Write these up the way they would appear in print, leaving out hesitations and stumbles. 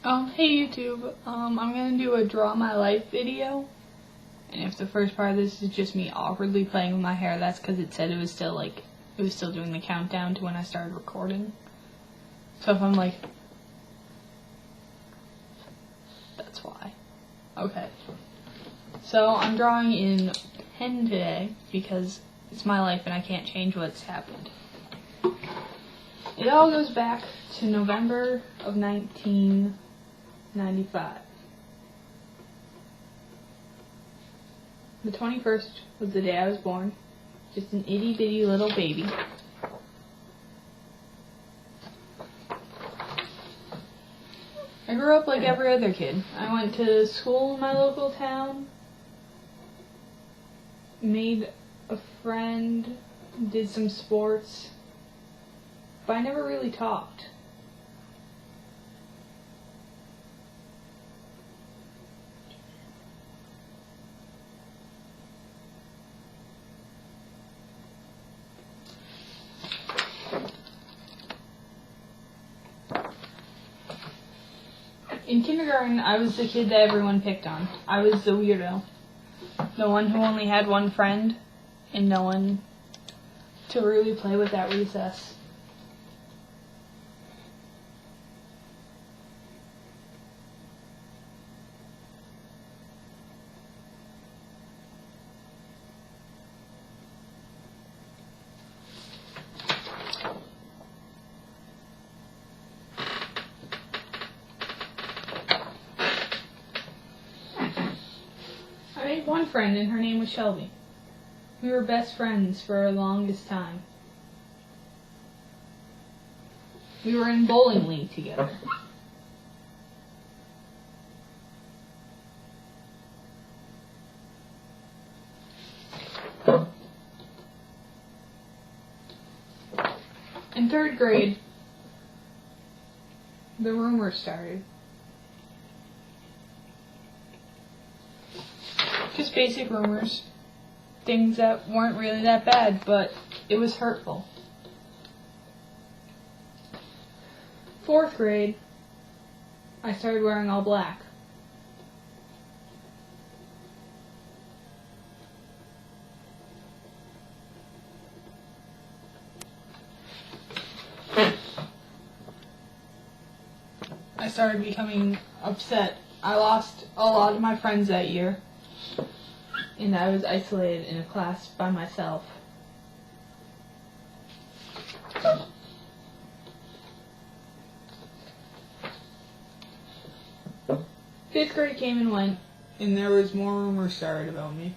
Hey YouTube, I'm gonna do a draw my life video, and if the first part of this is just me awkwardly playing with my hair, that's because it said it was still doing the countdown to when I started recording. So if I'm like, that's why. Okay. So I'm drawing in pen today because it's my life and I can't change what's happened. It all goes back to November of 1995. The 21st was the day I was born. Just an itty bitty little baby. I grew up like every other kid. I went to school in my local town, made a friend, did some sports, but I never really talked. In kindergarten, I was the kid that everyone picked on. I was the weirdo. The one who only had one friend, and no one to really play with at recess. I made one friend, and her name was Shelby. We were best friends for our longest time. We were in bowling league together. In third grade, the rumors started. Just basic rumors. Things that weren't really that bad, but it was hurtful. Fourth grade, I started wearing all black. I started becoming upset. I lost a lot of my friends that year, and I was isolated in a class by myself. Fifth grade came and went, and there was more rumors started about me.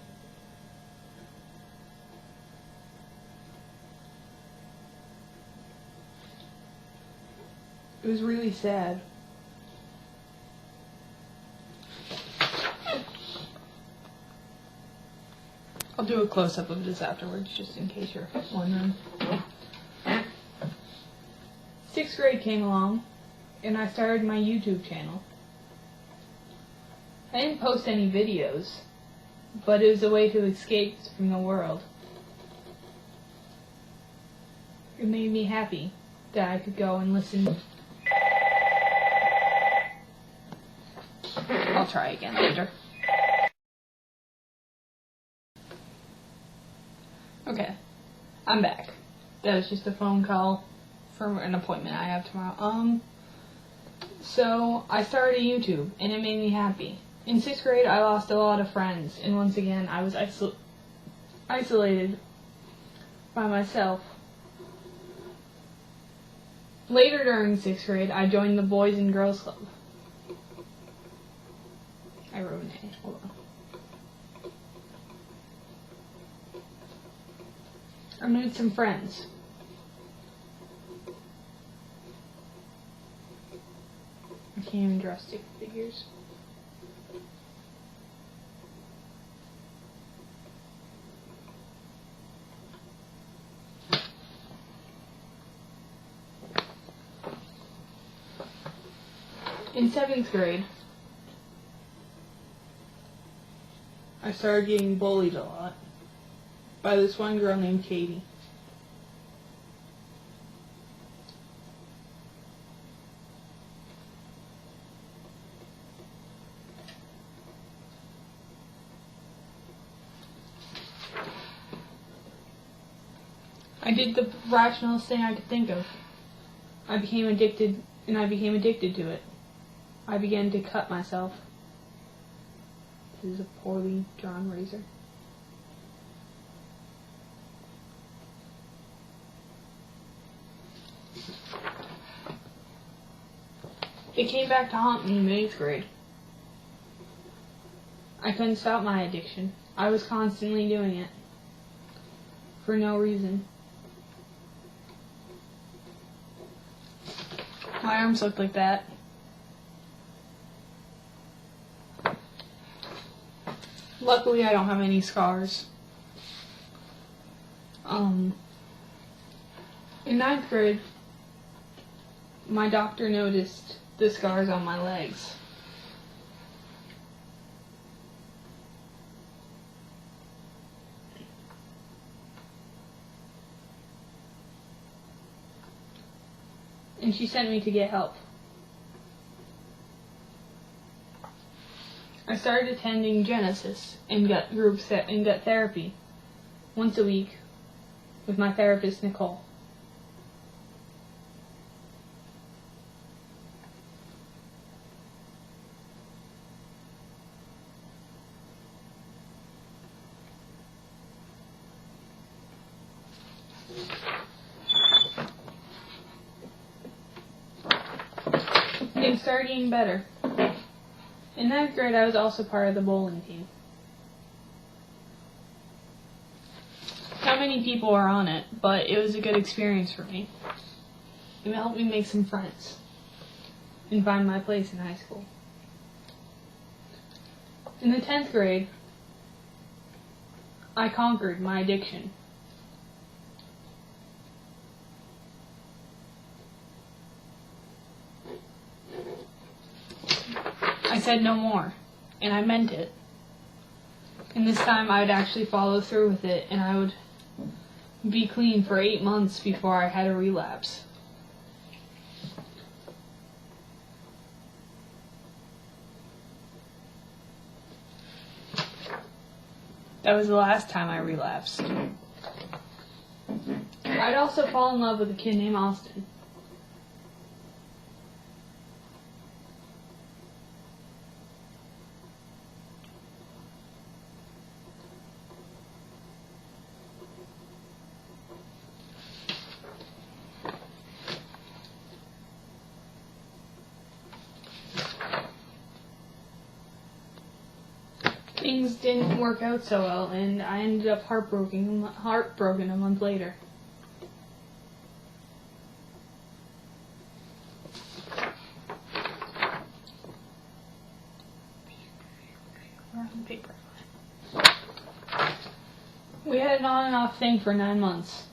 It was really sad. I'll do a close-up of this afterwards, just in case you're wondering. Sixth grade came along, and I started my YouTube channel. I didn't post any videos, but it was a way to escape from the world. It made me happy that I could go and listen. I'll try again later. Okay, I'm back. That was just a phone call for an appointment I have tomorrow. So I started YouTube, and it made me happy. In 6th grade, I lost a lot of friends, and once again, I was isolated by myself. Later during 6th grade, I joined the Boys and Girls Club. I wrote an A. Hold on. I made some friends. I can't even draw stick figures. In 7th grade, I started getting bullied a lot by this one girl named Katie. I did the rationalist thing I could think of. I became addicted to it. I began to cut myself. This is a poorly drawn razor. It came back to haunt me in 8th grade. I couldn't stop my addiction. I was constantly doing it. For no reason. My arms looked like that. Luckily, I don't have any scars. In 9th grade, my doctor noticed the scars on my legs. And she sent me to get help. I started attending Genesis and gut therapy once a week with my therapist, Nicole. Things started getting better. In 9th grade, I was also part of the bowling team. Not many people are on it, but it was a good experience for me. It helped me make some friends and find my place in high school. In the 10th grade, I conquered my addiction. I said no more, and I meant it. And this time I would actually follow through with it, and I would be clean for 8 months before I had a relapse. That was the last time I relapsed. I'd also fall in love with a kid named Austin. Things didn't work out so well, and I ended up heartbroken a month later. We had an on and off thing for 9 months.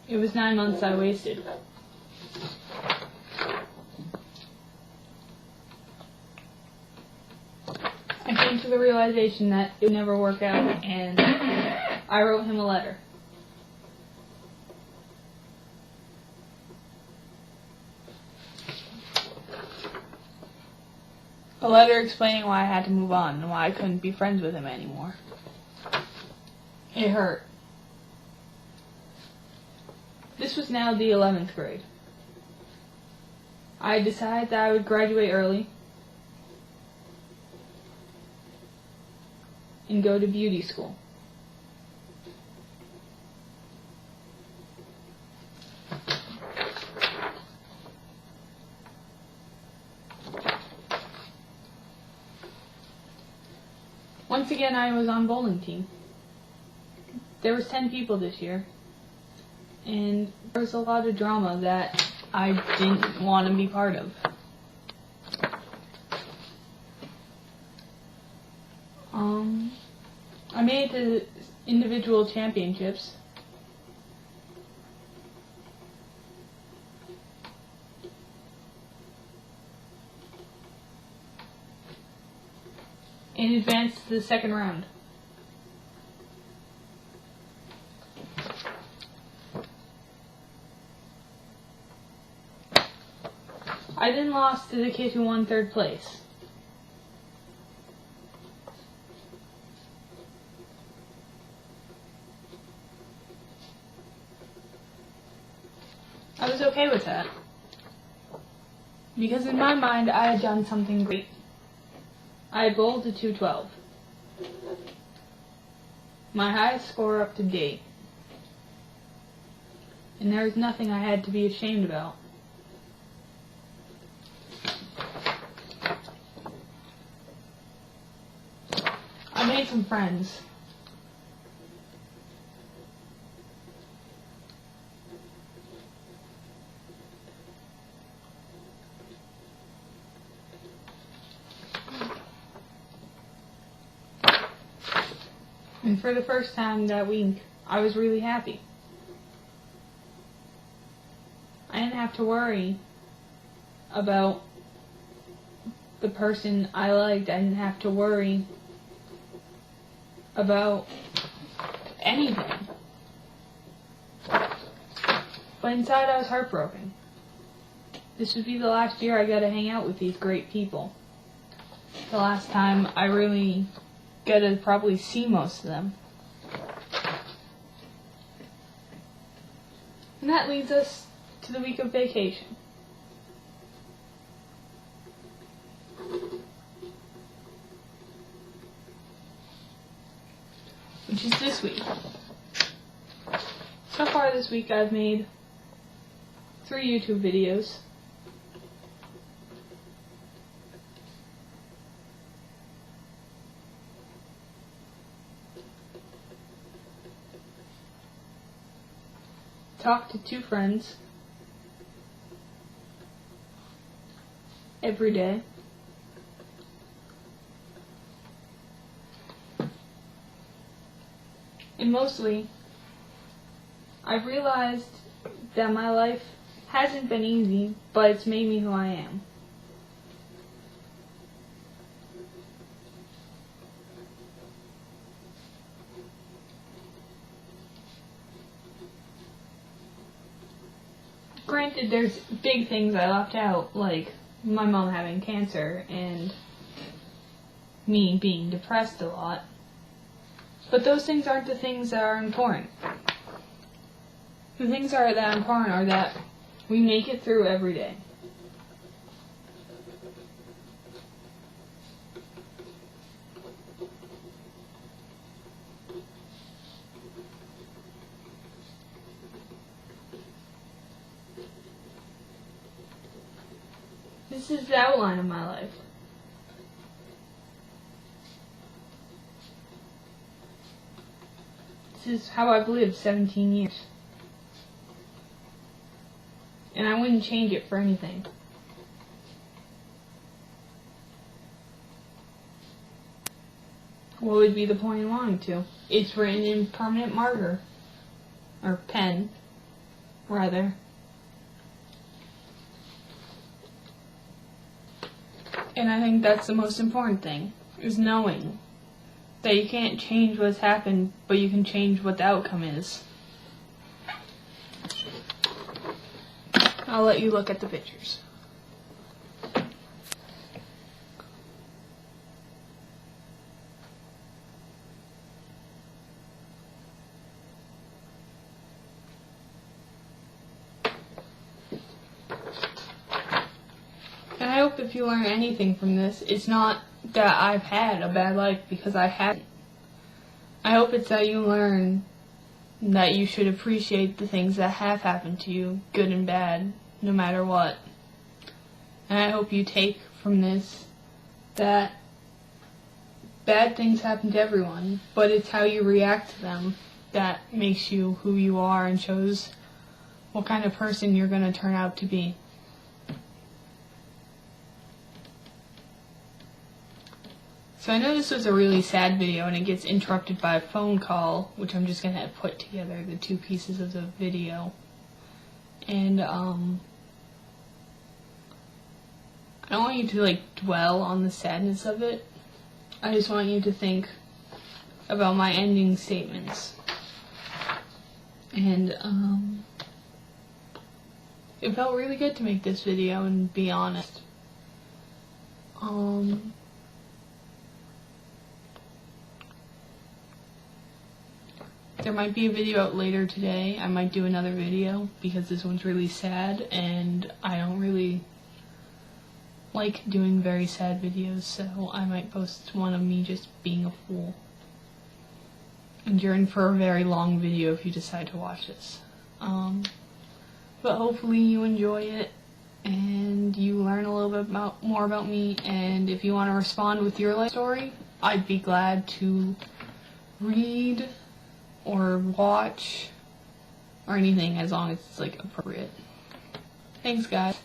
It was 9 months I wasted. I came to the realization that it would never work out, and I wrote him a letter. A letter explaining why I had to move on and why I couldn't be friends with him anymore. It hurt. This was now the 11th grade. I decided that I would graduate early and go to beauty school. Once again, I was on bowling team. There was 10 people this year, and there was a lot of drama that I didn't want to be part of. I made it to individual championships. And advanced to the second round. I then lost to the kid who won 3rd place. I was okay with that. Because in my mind, I had done something great. I had bowled a 212. My highest score up to date. And there was nothing I had to be ashamed about. I made some friends. And for the first time that week, I was really happy. I didn't have to worry about the person I liked. I didn't have to worry about anything. But inside I was heartbroken. This would be the last year I got to hang out with these great people. The last time I really got to probably see most of them. And that leads us to the week of vacation. Which is this week. So far this week I've made 3 YouTube videos. Talked to 2 friends every day. And mostly, I've realized that my life hasn't been easy, but it's made me who I am. Granted, there's big things I left out, like my mom having cancer and me being depressed a lot. But those things aren't the things that are important. The things that are important are that we make it through every day. This is the outline of my life. This is how I've lived 17 years. And I wouldn't change it for anything. What would be the point in wanting to? It's written in permanent marker. Or pen, rather. And I think that's the most important thing, is knowing that you can't change what's happened, but you can change what the outcome is. I'll let you look at the pictures. And I hope if you learn anything from this, it's not that I've had a bad life, because I haven't. I hope it's that you learn that you should appreciate the things that have happened to you, good and bad, no matter what. And I hope you take from this that bad things happen to everyone, but it's how you react to them that makes you who you are and shows what kind of person you're going to turn out to be. So I know this was a really sad video and it gets interrupted by a phone call, which I'm just going to put together, the 2 pieces of the video. And I don't want you to dwell on the sadness of it. I just want you to think about my ending statements. And it felt really good to make this video and be honest. There might be a video out later today. I might do another video because this one's really sad and I don't really like doing very sad videos, so I might post one of me just being a fool. And you're in for a very long video if you decide to watch this. But hopefully you enjoy it and you learn a little bit more about me, and if you want to respond with your life story, I'd be glad to read or watch or anything as long as it's like appropriate. Thanks guys.